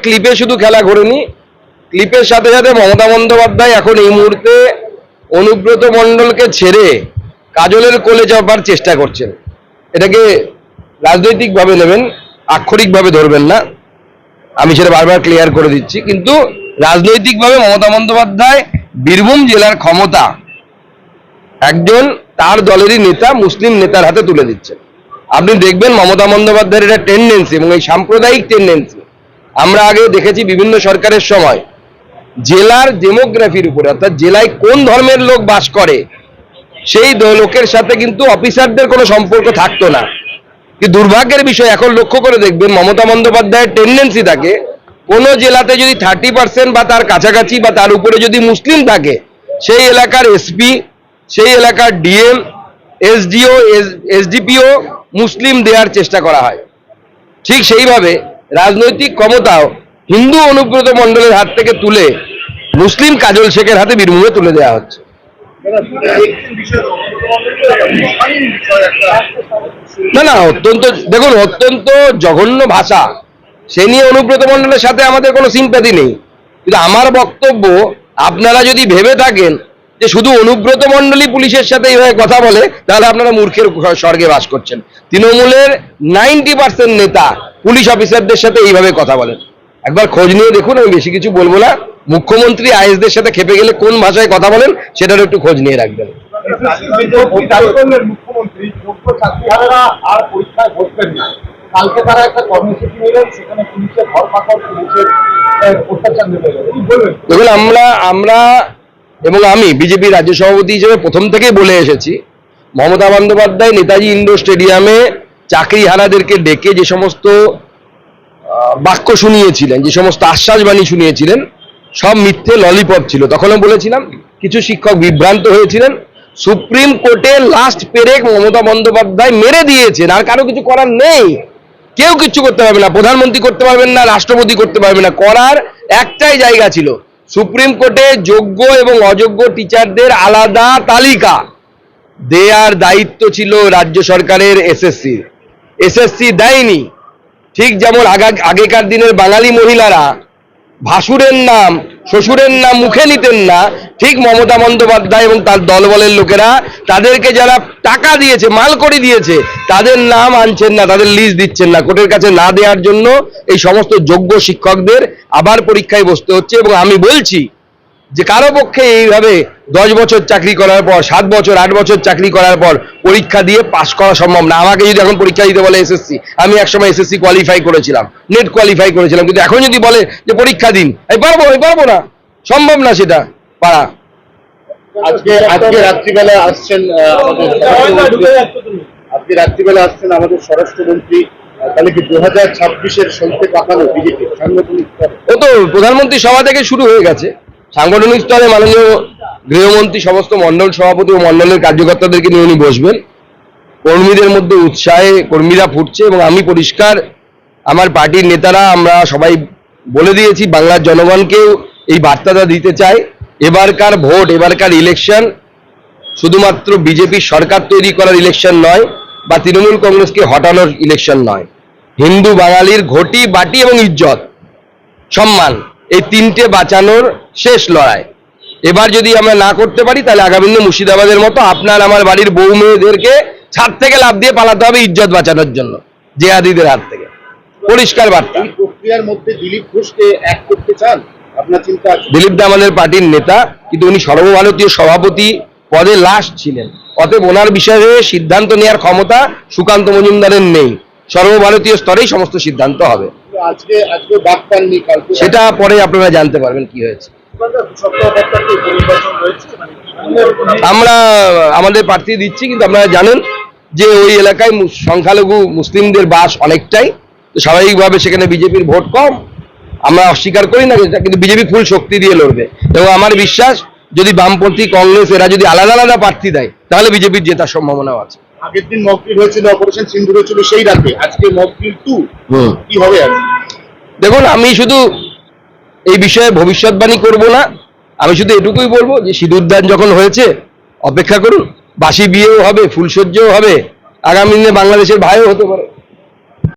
ক্লিপে শুধু খেলা ঘোরেনি, ক্লিপের সাথে সাথে মমতা বন্দ্যোপাধ্যায় এখন এই মুহূর্তে অনুব্রত মণ্ডলকে ছেড়ে কাজলের কোলে চাপার চেষ্টা করছেন। এটাকে রাজনৈতিকভাবে নেবেন, আক্ষরিকভাবে ধরবেন না, আমি সেটা বারবার ক্লিয়ার করে দিচ্ছি। কিন্তু রাজনৈতিকভাবে মমতা বন্দ্যোপাধ্যায় বীরভূম জেলার ক্ষমতা একজন তার দলেরই নেতা, মুসলিম নেতার হাতে তুলে দিচ্ছেন। আপনি দেখবেন মমতা বন্দ্যোপাধ্যায়ের এটা টেন্ডেন্সি, এবং এই সাম্প্রদায়িক টেন্ডেন্সি আমরা আগে দেখেছি বিভিন্ন সরকারের সময়। জেলার ডেমোগ্রাফির উপরে, অর্থাৎ জেলায় কোন ধর্মের লোক বাস করে সেই লোকের সাথে কিন্তু অফিসারদের কোনো সম্পর্ক থাকতো না। কিন্তু দুর্ভাগ্যের বিষয় এখন লক্ষ্য করে দেখবেন মমতা বন্দ্যোপাধ্যায়ের টেন্ডেন্সি থাকে, কোনো জেলাতে যদি 30% বা তার কাছাকাছি বা তার উপরে যদি মুসলিম থাকে, সেই এলাকার এসপি, সেই এলাকার ডিএম, এসডিও, এসডিপিও মুসলিম দেওয়ার চেষ্টা করা হয়। ঠিক সেইভাবে রাজনৈতিক ক্ষমতাও হিন্দু অনুব্রত মণ্ডলের হাত থেকে তুলে মুসলিম কাজল শেখের হাতে বীরভূমে তুলে দেওয়া হচ্ছে। না না, দেখুন অত্যন্ত জঘন্য ভাষা, সে নিয়ে অনুব্রত মণ্ডলের সাথে আমাদের কোনো সিম্প্যাথি নেই। কিন্তু আমার বক্তব্য, আপনারা যদি ভেবে থাকেন যে শুধু অনুব্রত মণ্ডলই পুলিশের সাথে এইভাবে কথা বলে, তাহলে আপনারা মূর্খের স্বর্গে বাস করছেন। তৃণমূলের 90% নেতা পুলিশ অফিসারদের সাথে এইভাবে কথা বলেন। একবার খোঁজ নিয়ে দেখুন, আমি বেশি কিছু বলবো না। মুখ্যমন্ত্রী আইএসদের সাথে খেপে গেলে কোন ভাষায় কথা বলেন সেটারও একটু খোঁজ নিয়ে রাখবেন। মুখ্যমন্ত্রী ছাত্রীরা আর পরীক্ষায় বসবেন না, কালকে তারা একটা কর্মসূচি নিলেন, সেখানে পুলিশের ধরপাকড়, পুলিশের অত্যাচার নেমে গেল। দেখুন, আমরা এবং আমি বিজেপি রাজ্য সভাপতি হিসেবে প্রথম থেকেই বলে এসেছি, মমতা বন্দ্যোপাধ্যায় নেতাজি ইন্ডোর স্টেডিয়ামে চাকরিহারাদেরকে ডেকে যে সমস্ত বাক্য শুনিয়েছিলেন, যে সমস্ত আশ্বাসবাণী শুনিয়েছিলেন, সব মিথ্যে ললিপপ ছিল। তখনও বলেছিলাম কিছু শিক্ষক বিভ্রান্ত হয়েছিলেন। সুপ্রিম কোর্টে লাস্ট পেরেক মমতা বন্দ্যোপাধ্যায় মেরে দিয়েছেন, আর কারো কিছু করার নেই। কেউ কিচ্ছু করতে পারবে না, প্রধানমন্ত্রী করতে পারবেন না, রাষ্ট্রপতি করতে পারবে না। করার একটাই জায়গা ছিল, সুপ্রিম কোর্টে যোগ্য এবং অযোগ্য টিচারদের আলাদা তালিকা দেয়ার দায়িত্ব ছিল রাজ্য সরকারের। এসএসসি দেয়নি। ঠিক যেমন আগেকার দিনের বাঙালি মহিলারা ভাসুরের নাম, শ্বশুরের নাম মুখে নিতেন না, ঠিক মমতা বন্দ্যোপাধ্যায় এবং তার দলবলের লোকেরা তাদেরকে যারা টাকা দিয়েছে, মাল করে দিয়েছে, তাদের নাম আনছেন না, তাদের লিস্ট দিচ্ছেন না। কোর্টের কাছে না দেওয়ার জন্য এই সমস্ত যোগ্য শিক্ষকদের আবার পরীক্ষায় বসতে হচ্ছে। এবং আমি বলছি যে কারো পক্ষে এইভাবে 10 বছর চাকরি করার পর, 7 বছর 8 বছর চাকরি করার পর পরীক্ষা দিয়ে পাস করা সম্ভব না। আমাকে যদি এখন পরীক্ষা দিতে বলে এসএসসি, আমি একসময় এসএসসি কোয়ালিফাই করেছিলাম, নেট কোয়ালিফাই করেছিলাম, কিন্তু এখন যদি বলে যে পরীক্ষা দিন, আমি পারবো না, সম্ভব না সেটা পারা। আজকে রাত্রিবেলা আসছেন আমাদের স্বরাষ্ট্রমন্ত্রী, তাহলে কি 2026-এর সলতে পাকানো বিজেপি সাংগঠনিক স্তরে? ও তো প্রধানমন্ত্রী সভা থেকে শুরু হয়ে গেছে। সাংগঠনিক স্তরে মাননীয় গৃহমন্ত্রী সমস্ত মন্ডল সভাপতি ও মন্ডলের কার্যকর্তাদেরকে নিয়ে উনি বসবেন। কর্মীদের মধ্যে উৎসাহে কর্মীরা ফুটছে, এবং আমি পরিষ্কার, আমার পার্টির নেতারা আমরা সবাই বলে দিয়েছি, বাংলার জনগণকেও এই বার্তাটা দিতে চাই, এবারকার ভোট, এবারকার ইলেকশন শুধুমাত্র বিজেপির সরকার তৈরি করার ইলেকশন নয়, বা তৃণমূল কংগ্রেসকে হটানোর ইলেকশন নয়। হিন্দু বাঙালির ঘটি, বাটি এবং ইজ্জত, সম্মান, এই তিনটে বাঁচানোর শেষ লড়াই। এবার যদি আমরা না করতে পারি, তাহলে আগামী দিনে মুর্শিদাবাদের মতো আপনার আমার বাড়ির বউ মেয়েদেরকে ছাদ থেকে লাফ দিয়ে পালাতে হবে ইজ্জত বাঁচানোর জন্য, জেহাদিদের হাত থেকে। পরিষ্কার বার্তা। এই প্রক্রিয়ার মধ্যে দিলীপ ঘোষকে এক করতে চান, আপনার চিন্তা আছে? দিলীপ দা আমাদের পার্টির নেতা, কিন্তু উনি সর্বভারতীয় সভাপতি পদে লাস্ট ছিলেন, অতএব ওনার বিষয়ে সিদ্ধান্ত নেওয়ার ক্ষমতা সুকান্ত মজুমদারের নেই। সর্বভারতীয় স্তরেই সমস্ত সিদ্ধান্ত হবে। আজকে ডাক পাননি, কালকে সেটা পরে আপনারা জানতে পারবেন কি হয়েছে। আমরা আমাদের প্রার্থী দিচ্ছি, কিন্তু আপনারা জানেন যে ওই এলাকায় সংখ্যালঘু মুসলিমদের বাস অনেকটাই, তো স্বাভাবিকভাবে সেখানে বিজেপির ভোট কম। আমরা অস্বীকার করি না, কিন্তু বিজেপি ফুল শক্তি দিয়ে লড়বে। এবং আমার বিশ্বাস, যদি বামপন্থী কংগ্রেস এরা যদি আলাদা আলাদা প্রার্থী দেয়, তাহলে বিজেপির জেতার সম্ভাবনাও আছে। আগের দিন মকড্রিল হয়েছিল, অপারেশন সিন্দুর হয়েছিল সেই রাতে, আজকে মকড্রিল 2 কি হবে? দেখুন, আমি শুধু এই বিষয়ে ভবিষ্যৎবাণী করব না, আমি শুধু এটুকুই বলবো যে সিঁদুরদান যখন হয়েছে, অপেক্ষা করুন, বাসি বিয়েও হবে, ফুলসজ্জাও হবে, আগামী দিনে বাংলাদেশের ভাইও হতে পারে।